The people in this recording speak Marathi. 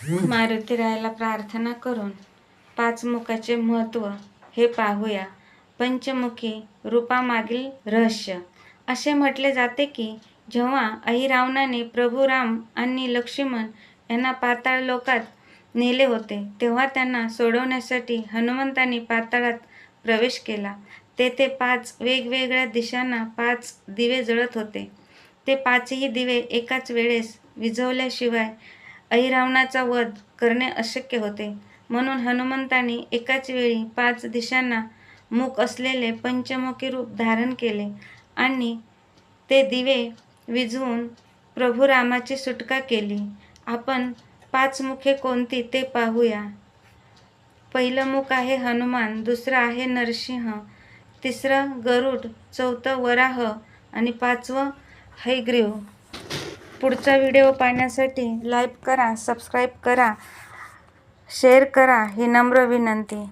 मारुतीरायाला प्रार्थना करून पाचमुखाचे महत्त्व हे पाहूया. पंचमुखी रूपामागील रहस्य. असे म्हटले जाते की जेव्हा अहिरावणाने प्रभू राम आणि लक्ष्मण यांना पाताळ लोकात नेले होते तेव्हा त्यांना सोडवण्यासाठी हनुमंतांनी पाताळात प्रवेश केला. तेथे 5 वेगवेगळ्या दिशांना 5 दिवे जळत होते. ते 5ही दिवे एकाच वेळेस विझवल्याशिवाय अहिरावणाचा वध करणे अशक्य होते. म्हणून हनुमंतांनी एकाच वेळी 5 दिशांना मुख असलेले पंचमुखी रूप धारण केले आणि ते दिवे विझवून प्रभू रामाची सुटका केली. आपण 5 मुखे कोणती ते पाहूया. पहिलं मुख आहे हनुमान, दुसरं आहे नरसिंह, तिसरं गरुड, चौथं वराह आणि 5वं हयग्रीव. पुढचा व्हिडिओ पाहण्यासाठी लाईक करा, सबस्क्राईब करा, शेअर करा ही नम्र विनंती.